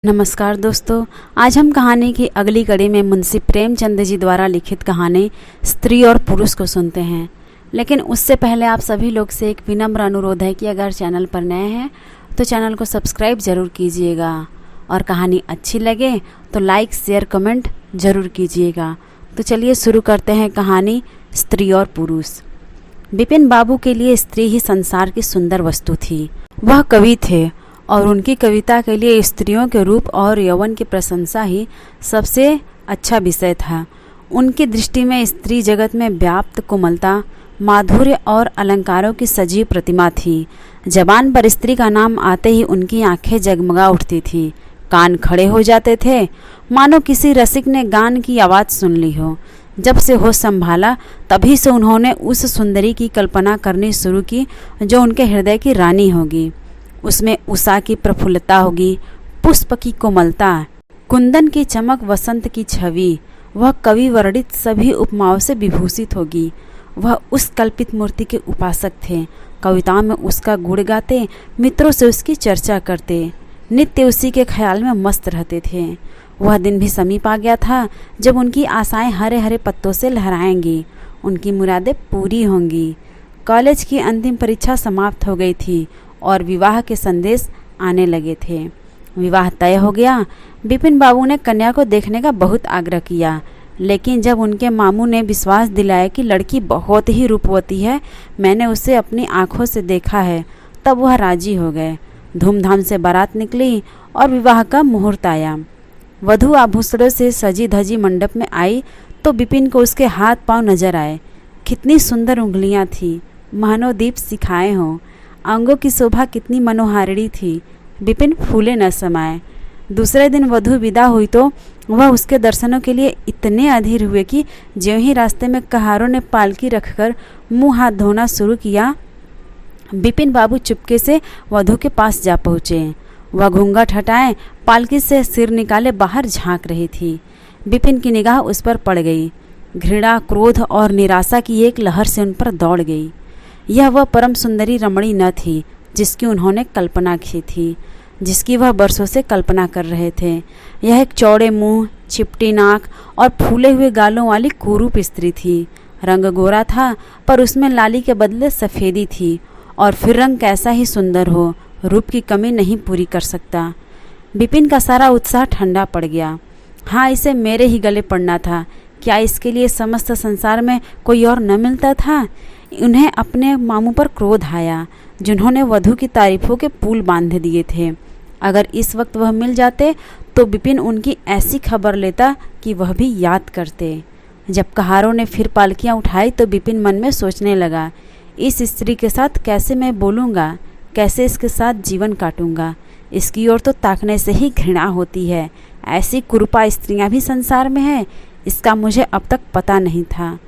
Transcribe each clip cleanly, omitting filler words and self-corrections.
नमस्कार दोस्तों, आज हम कहानी की अगली कड़ी में मुंशी प्रेमचंद जी द्वारा लिखित कहानी स्त्री और पुरुष को सुनते हैं। लेकिन उससे पहले आप सभी लोग से एक विनम्र अनुरोध है कि अगर चैनल पर नए हैं तो चैनल को सब्सक्राइब ज़रूर कीजिएगा और कहानी अच्छी लगे तो लाइक शेयर कमेंट ज़रूर कीजिएगा। तो चलिए शुरू करते हैं कहानी स्त्री और पुरुष। बिपिन बाबू के लिए स्त्री ही संसार की सुंदर वस्तु थी। वह कवि थे और उनकी कविता के लिए स्त्रियों के रूप और यौवन की प्रशंसा ही सबसे अच्छा विषय था। उनकी दृष्टि में स्त्री जगत में व्याप्त कोमलता, माधुर्य और अलंकारों की सजीव प्रतिमा थी। जबान पर स्त्री का नाम आते ही उनकी आंखें जगमगा उठती थी, कान खड़े हो जाते थे, मानो किसी रसिक ने गान की आवाज़ सुन ली हो। जब से होश संभाला तभी से उन्होंने उस सुंदरी की कल्पना करनी शुरू की जो उनके हृदय की रानी होगी। उसमें उषा की प्रफुल्लता होगी, पुष्प की कोमलता, कुंदन की चमक, वसंत की छवि। वह कवि वर्णित सभी उपमाओं से विभूषित होगी। वह उस कल्पित मूर्ति के उपासक थे। कविताओं में उसका गुण गाते, मित्रों से उसकी चर्चा करते, नित्य उसी के ख्याल में मस्त रहते थे। वह दिन भी समीप आ गया था जब उनकी आशाएं हरे हरे पत्तों से लहराएंगी, उनकी मुरादें पूरी होंगी। कॉलेज की अंतिम परीक्षा समाप्त हो गई थी और विवाह के संदेश आने लगे थे। विवाह तय हो गया। बिपिन बाबू ने कन्या को देखने का बहुत आग्रह किया, लेकिन जब उनके मामू ने विश्वास दिलाया कि लड़की बहुत ही रूपवती है, मैंने उसे अपनी आंखों से देखा है, तब वह राजी हो गए। धूमधाम से बारात निकली और विवाह का मुहूर्त आया। वधू आभूषणों से सजी धजी मंडप में आई तो बिपिन को उसके हाथ पांव नजर आए। कितनी सुंदर उंगलियां थी, मानो दीप सिखाए हों। अंगों की शोभा कितनी मनोहारिणी थी, बिपिन फूले न समाए। दूसरे दिन वधू विदा हुई तो वह उसके दर्शनों के लिए इतने अधीर हुए कि ज्यों ही रास्ते में कहारों ने पालकी रखकर मुंह हाथ धोना शुरू किया, बिपिन बाबू चुपके से वधू के पास जा पहुँचे। वह घूंघट हटाए पालकी से सिर निकाले बाहर झांक रही थी। बिपिन की निगाह उस पर पड़ गई। घृणा, क्रोध और निराशा की एक लहर से उन पर दौड़ गई। यह वह परम सुंदरी रमणी न थी जिसकी उन्होंने कल्पना की थी, जिसकी वह बरसों से कल्पना कर रहे थे। यह एक चौड़े मुंह, चिपटी नाक और फूले हुए गालों वाली कुरूप स्त्री थी। रंग गोरा था पर उसमें लाली के बदले सफ़ेदी थी, और फिर रंग कैसा ही सुंदर हो, रूप की कमी नहीं पूरी कर सकता। बिपिन का सारा उत्साह ठंडा पड़ गया। हाँ, इसे मेरे ही गले पड़ना था। क्या इसके लिए समस्त संसार में कोई और न मिलता था? उन्हें अपने मामू पर क्रोध आया, जिन्होंने वधू की तारीफों के पुल बांध दिए थे। अगर इस वक्त वह मिल जाते तो बिपिन उनकी ऐसी खबर लेता कि वह भी याद करते। जब कहारों ने फिर पालकियां उठाई तो बिपिन मन में सोचने लगा, इस स्त्री के साथ कैसे मैं बोलूँगा, कैसे इसके साथ जीवन काटूंगा। इसकी ओर तो ताकने से ही घृणा होती है। ऐसी कुरूपा स्त्रियां भी संसार में हैं, इसका मुझे अब तक पता नहीं था।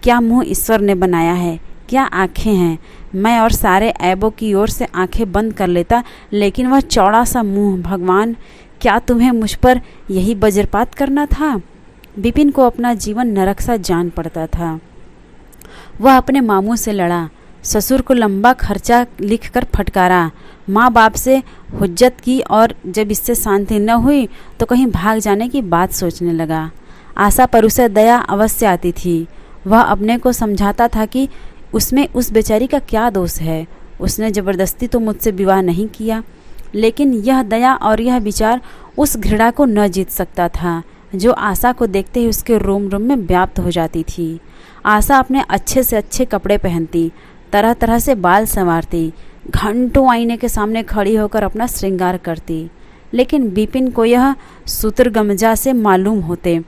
क्या मुंह ईश्वर ने बनाया है, क्या आँखें हैं। मैं और सारे ऐबों की ओर से आंखें बंद कर लेता, लेकिन वह चौड़ा सा मुंह। भगवान, क्या तुम्हें मुझ पर यही वज्रपात करना था? बिपिन को अपना जीवन नरक सा जान पड़ता था। वह अपने मामू से लड़ा, ससुर को लंबा खर्चा लिखकर फटकारा, माँ बाप से हुज्जत की, और जब इससे शांति न हुई तो कहीं भाग जाने की बात सोचने लगा। आशा पर उसे दया अवश्य आती थी। वह अपने को समझाता था कि उसमें उस बेचारी का क्या दोष है। उसने ज़बरदस्ती तो मुझसे विवाह नहीं किया, लेकिन यह दया और यह विचार उस घृणा को न जीत सकता था जो आशा को देखते ही उसके रोम रोम में व्याप्त हो जाती थी। आशा अपने अच्छे से अच्छे कपड़े पहनती, तरह तरह से बाल संवारती, घंटों आईने के सामने खड़ी होकर अपना श्रृंगार करती, लेकिन बिपिन को यह सूत्रगमजा से मालूम होते।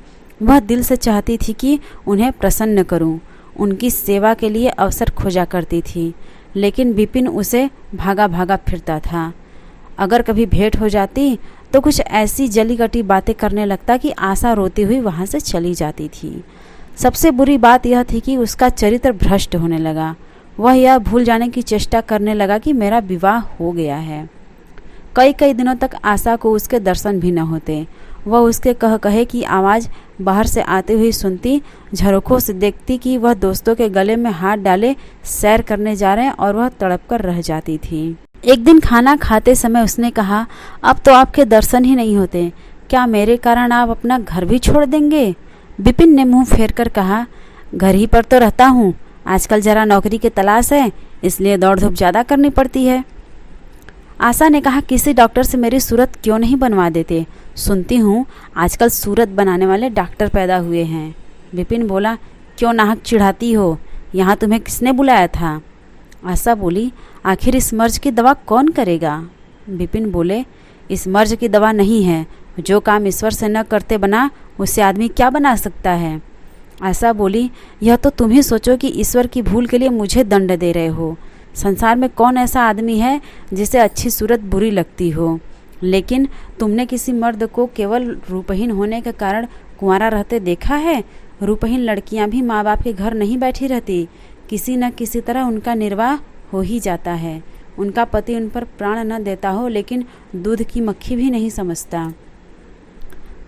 वह दिल से चाहती थी कि उन्हें प्रसन्न करूं, उनकी सेवा के लिए अवसर खोजा करती थी, लेकिन बिपिन उसे भागा भागा फिरता था। अगर कभी भेंट हो जाती तो कुछ ऐसी जली कटी बातें करने लगता कि आशा रोती हुई वहाँ से चली जाती थी। सबसे बुरी बात यह थी कि उसका चरित्र भ्रष्ट होने लगा। वह यह भूल जाने की चेष्टा करने लगा कि मेरा विवाह हो गया है। कई कई दिनों तक आशा को उसके दर्शन भी न होते। वह उसके कह कहे की आवाज़ बाहर से आती हुई सुनती, झरोखों से देखती कि वह दोस्तों के गले में हाथ डाले सैर करने जा रहे हैं, और वह तड़प कर रह जाती थी। एक दिन खाना खाते समय उसने कहा, अब तो आपके दर्शन ही नहीं होते, क्या मेरे कारण आप अपना घर भी छोड़ देंगे? विपिन ने मुंह फेर कर कहा, घर ही पर तो रहता हूँ, आजकल जरा नौकरी की तलाश है, इसलिए दौड़ धूप ज़्यादा करनी पड़ती है। आशा ने कहा, किसी डॉक्टर से मेरी सूरत क्यों नहीं बनवा देते? सुनती हूँ आजकल सूरत बनाने वाले डॉक्टर पैदा हुए हैं। विपिन बोला, क्यों नाहक चिढ़ाती हो, यहाँ तुम्हें किसने बुलाया था? आशा बोली, आखिर इस मर्ज की दवा कौन करेगा? विपिन बोले, इस मर्ज की दवा नहीं है, जो काम ईश्वर से न करते बना उससे आदमी क्या बना सकता है? आशा बोली, यह तो तुम ही सोचो कि ईश्वर की भूल के लिए मुझे दंड दे रहे हो। संसार में कौन ऐसा आदमी है जिसे अच्छी सूरत बुरी लगती हो? लेकिन तुमने किसी मर्द को केवल रूपहीन होने के कारण कुंवारा रहते देखा है? रूपहीन लड़कियां भी माँ बाप के घर नहीं बैठी रहती, किसी न किसी तरह उनका निर्वाह हो ही जाता है। उनका पति उन पर प्राण न देता हो, लेकिन दूध की मक्खी भी नहीं समझता।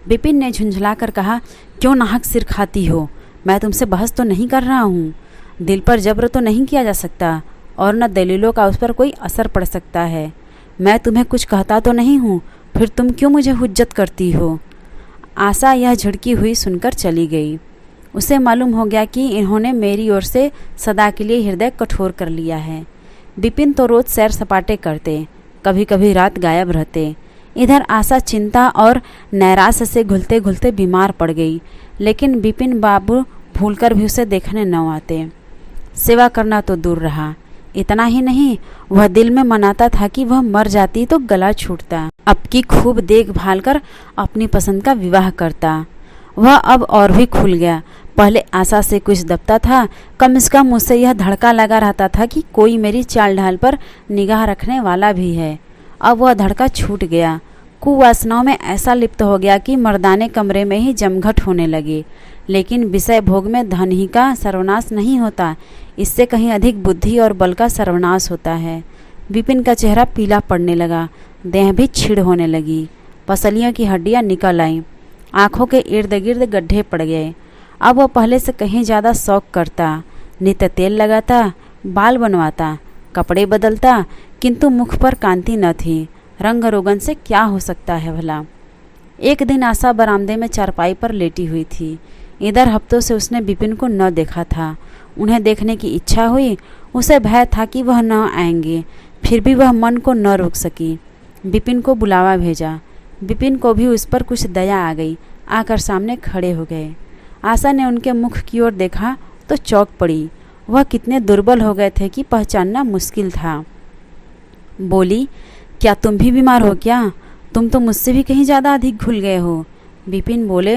विपिन ने झुंझला कर कहा, क्यों नाहक सिर खाती हो? मैं तुमसे बहस तो नहीं कर रहा हूँ। दिल पर जब्र तो नहीं किया जा सकता और न दलीलों का उस पर कोई असर पड़ सकता है। मैं तुम्हें कुछ कहता तो नहीं हूँ, फिर तुम क्यों मुझे हुज्जत करती हो? आशा यह झिड़की हुई सुनकर चली गई। उसे मालूम हो गया कि इन्होंने मेरी ओर से सदा के लिए हृदय कठोर कर लिया है। विपिन तो रोज सैर सपाटे करते, कभी कभी रात गायब रहते। इधर आशा चिंता और नैराश्य से घुलते घुलते बीमार पड़ गई, लेकिन विपिन बाबू भूलकर भी उसे देखने न आते। सेवा करना तो दूर रहा, इतना ही नहीं, वह दिल में मनाता था कि वह मर जाती तो गला छूटता, अब की खूब देखभाल कर अपनी पसंद का विवाह करता। वह अब और भी खुल गया। पहले आशा से कुछ दबता था, कम से कम मुझसे यह धड़का लगा रहता था कि कोई मेरी चाल ढाल पर निगाह रखने वाला भी है। अब वह धड़का छूट गया। कुवासनाओं में ऐसा लिप्त हो गया कि मर्दाने कमरे में ही जमघट होने लगी। लेकिन विषय भोग में धन ही का सर्वनाश नहीं होता, इससे कहीं अधिक बुद्धि और बल का सर्वनाश होता है। विपिन का चेहरा पीला पड़ने लगा, देह भी छिड़ होने लगी, पसलियों की हड्डियां निकल आईं, आँखों के इर्द गिर्द गड्ढे पड़ गए। अब वह पहले से कहीं ज़्यादा शौक करता, नित्य तेल लगाता, बाल बनवाता, कपड़े बदलता, किंतु मुख पर कांति न थी। रंग रोगन से क्या हो सकता है भला? एक दिन आशा बरामदे में चारपाई पर लेटी हुई थी। इधर हफ्तों से उसने विपिन को न देखा था। उन्हें देखने की इच्छा हुई, उसे भय था कि वह न आएंगे, फिर भी वह मन को न रोक सकी। विपिन को बुलावा भेजा। विपिन को भी उस पर कुछ दया आ गई, आकर सामने खड़े हो गए। आशा ने उनके मुख की ओर देखा तो चौंक पड़ी। वह कितने दुर्बल हो गए थे कि पहचानना मुश्किल था। बोली, क्या तुम भी बीमार हो क्या? तुम तो मुझसे भी कहीं ज़्यादा अधिक घुल गए हो। विपिन बोले,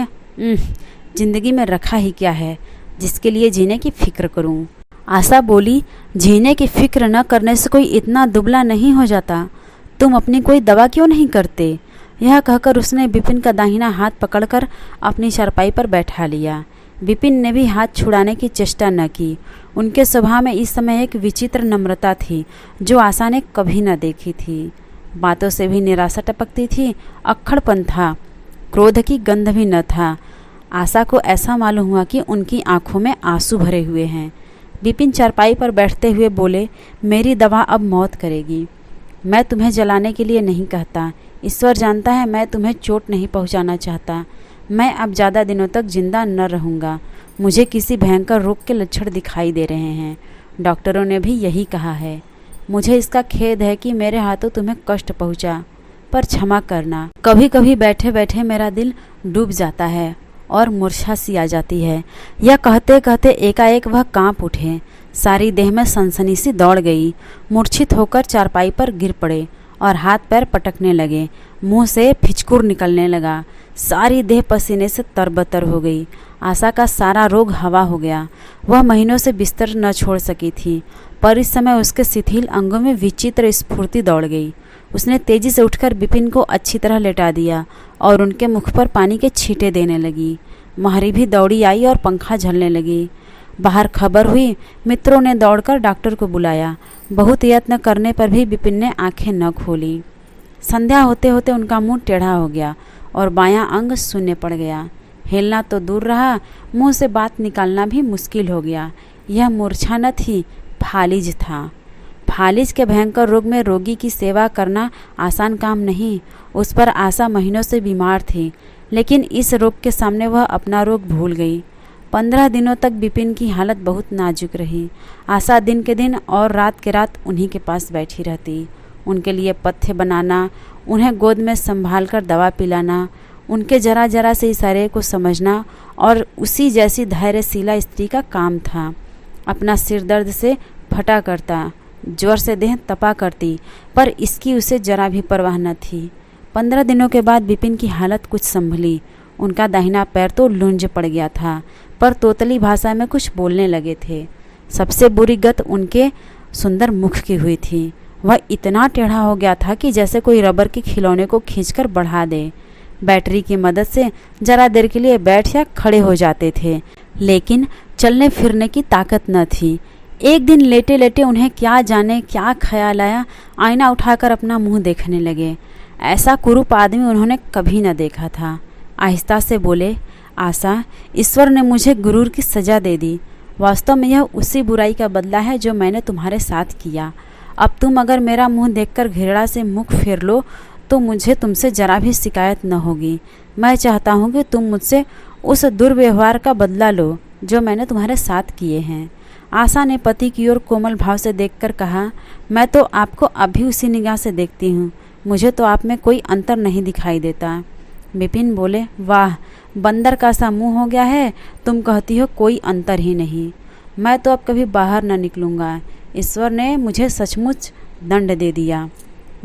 जिंदगी में रखा ही क्या है जिसके लिए जीने की फिक्र करूं? आशा बोली, जीने की फिक्र न करने से कोई इतना दुबला नहीं हो जाता। तुम अपनी कोई दवा क्यों नहीं करते? यह कहकर उसने विपिन का दाहिना हाथ पकड़कर अपनी चारपाई पर बैठा लिया। विपिन ने भी हाथ छुड़ाने की चेष्टा न की। उनके स्वभाव में इस समय एक विचित्र नम्रता थी जो आशा ने कभी न देखी थी। बातों से भी निराशा टपकती थी, अक्खड़पन था, क्रोध की गंध भी न था। आशा को ऐसा मालूम हुआ कि उनकी आंखों में आंसू भरे हुए हैं। विपिन चारपाई पर बैठते हुए बोले, मेरी दवा अब मौत करेगी। मैं तुम्हें जलाने के लिए नहीं कहता, ईश्वर जानता है मैं तुम्हें चोट नहीं पहुंचाना चाहता। मैं अब ज़्यादा दिनों तक जिंदा न रहूँगा। मुझे किसी भयंकर रोग के लक्षण दिखाई दे रहे हैं, डॉक्टरों ने भी यही कहा है। मुझे इसका खेद है कि मेरे हाथों तुम्हें कष्ट पहुंचा, पर क्षमा करना। कभी कभी बैठे बैठे मेरा दिल डूब जाता है और मूर्छा सी आ जाती है। यह कहते कहते एकाएक वह कांप उठे, सारी देह में सनसनी सी दौड़ गई। मूर्छित होकर चारपाई पर गिर पड़े और हाथ पैर पटकने लगे। मुंह से फिचकुर निकलने लगा। सारी देह पसीने से तरबतर हो गई। आशा का सारा रोग हवा हो गया। वह महीनों से बिस्तर न छोड़ सकी थी, पर इस समय उसके शिथिल अंगों में विचित्र स्फूर्ति दौड़ गई। उसने तेजी से उठकर विपिन को अच्छी तरह लेटा दिया और उनके मुख पर पानी के छींटे देने लगी। महरी भी दौड़ी आई और पंखा झलने लगी। बाहर खबर हुई, मित्रों ने दौड़कर डॉक्टर को बुलाया। बहुत यत्न करने पर भी विपिन ने आंखें न खोली। संध्या होते होते उनका मुंह टेढ़ा हो गया और बायां अंग शून्य पड़ गया। हिलना तो दूर रहा, मुंह से बात निकालना भी मुश्किल हो गया। यह मूर्छा न थी, फालिज था। फालिज के भयंकर रोग में रोगी की सेवा करना आसान काम नहीं। उस पर आशा महीनों से बीमार थी, लेकिन इस रोग के सामने वह अपना रोग भूल गई। 15 दिनों तक विपिन की हालत बहुत नाजुक रही। आशा दिन के दिन और रात के रात उन्हीं के पास बैठी रहती। उनके लिए पथ्य बनाना, उन्हें गोद में संभाल कर दवा पिलाना, उनके जरा जरा से इशारे को समझना और उसी जैसी धैर्यशीला स्त्री का काम था। अपना सिर दर्द से फटा करता, ज्वर से देह तपा करती, पर इसकी उसे जरा भी परवाह न थी। 15 दिनों के बाद विपिन की हालत कुछ संभली। उनका दाहिना पैर तो लूंज पड़ गया था, पर तोतली भाषा में कुछ बोलने लगे थे। सबसे बुरी गत उनके सुंदर मुख की हुई थी। वह इतना टेढ़ा हो गया था कि जैसे कोई रबर के खिलौने को खींचकर बढ़ा दे। बैटरी की मदद से जरा देर के लिए बैठ या खड़े हो जाते थे, लेकिन चलने फिरने की ताकत न थी। एक दिन लेटे लेटे उन्हें क्या जाने क्या ख्याल आया, आईना उठाकर अपना मुंह देखने लगे। ऐसा कुरूप आदमी उन्होंने कभी न देखा था। आहिस्ता से बोले, आशा, ईश्वर ने मुझे गुरूर की सज़ा दे दी। वास्तव में यह उसी बुराई का बदला है जो मैंने तुम्हारे साथ किया। अब तुम अगर मेरा मुंह देखकर घृणा से मुख फेर लो तो मुझे तुमसे जरा भी शिकायत न होगी। मैं चाहता हूँ कि तुम मुझसे उस दुर्व्यवहार का बदला लो जो मैंने तुम्हारे साथ किए हैं। आशा ने पति की ओर कोमल भाव से देखकर कहा, मैं तो आपको अभी उसी निगाह से देखती हूँ। मुझे तो आप में कोई अंतर नहीं दिखाई देता। विपिन बोले, वाह, बंदर का सा मुंह हो गया है। तुम कहती हो कोई अंतर ही नहीं। मैं तो अब कभी बाहर न निकलूँगा। ईश्वर ने मुझे सचमुच दंड दे दिया।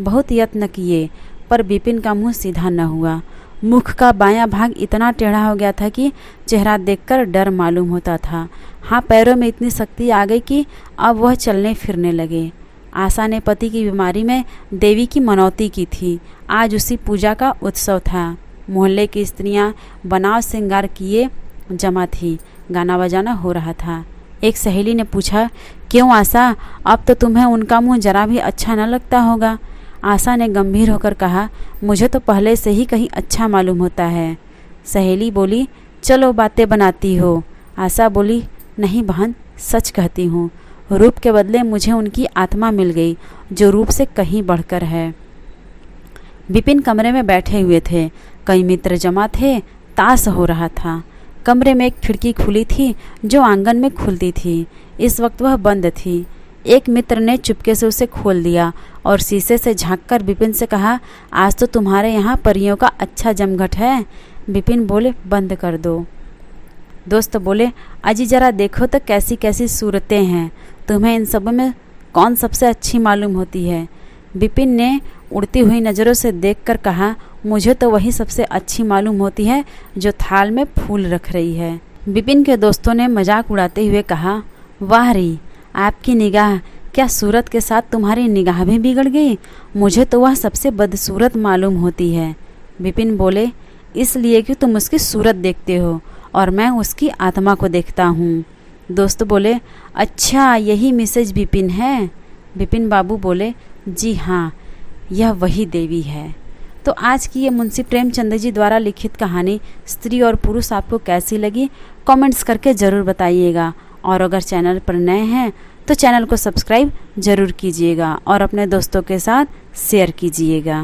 बहुत यत्न किए, पर विपिन का मुंह सीधा न हुआ। मुख का बायां भाग इतना टेढ़ा हो गया था कि चेहरा देखकर डर मालूम होता था। हाँ, पैरों में इतनी शक्ति आ गई कि अब वह चलने फिरने लगे। आशा ने पति की बीमारी में देवी की मनौती की थी। आज उसी पूजा का उत्सव था। मोहल्ले की स्त्रियां बनाव श्रृंगार किए जमा थी। गाना बजाना हो रहा था। एक सहेली ने पूछा, क्यों आशा, अब तो तुम्हें उनका मुंह जरा भी अच्छा न लगता होगा। आशा ने गंभीर होकर कहा, मुझे तो पहले से ही कहीं अच्छा मालूम होता है। सहेली बोली, चलो बातें बनाती हो। आशा बोली, नहीं बहन, सच कहती हूँ। रूप के बदले मुझे उनकी आत्मा मिल गई, जो रूप से कहीं बढ़कर है। विपिन कमरे में बैठे हुए थे। कई मित्र जमा थे। ताश हो रहा था। कमरे में एक खिड़की खुली थी जो आंगन में खुलती थी। इस वक्त वह बंद थी। एक मित्र ने चुपके से उसे खोल दिया और शीशे से झांककर विपिन से कहा, आज तो तुम्हारे यहाँ परियों का अच्छा जमघट है। विपिन बोले, बंद कर दो। दोस्त बोले, अजी जरा देखो तो कैसी कैसी सूरतें हैं। तुम्हें इन सब में कौन सबसे अच्छी मालूम होती है। विपिन ने उड़ती हुई नज़रों से देखकर कहा, मुझे तो वही सबसे अच्छी मालूम होती है जो थाल में फूल रख रही है। विपिन के दोस्तों ने मजाक उड़ाते हुए कहा, वाह री, आपकी निगाह, क्या सूरत के साथ तुम्हारी निगाह भी बिगड़ गई। मुझे तो वह सबसे बदसूरत मालूम होती है। विपिन बोले, इसलिए कि तुम उसकी सूरत देखते हो और मैं उसकी आत्मा को देखता हूँ। दोस्त बोले, अच्छा यही मिसेज विपिन है। विपिन बाबू बोले, जी हाँ, यह वही देवी है। तो आज की ये मुंशी प्रेमचंद जी द्वारा लिखित कहानी स्त्री और पुरुष आपको कैसी लगी, कमेंट्स करके ज़रूर बताइएगा। और अगर चैनल पर नए हैं तो चैनल को सब्सक्राइब ज़रूर कीजिएगा और अपने दोस्तों के साथ शेयर कीजिएगा।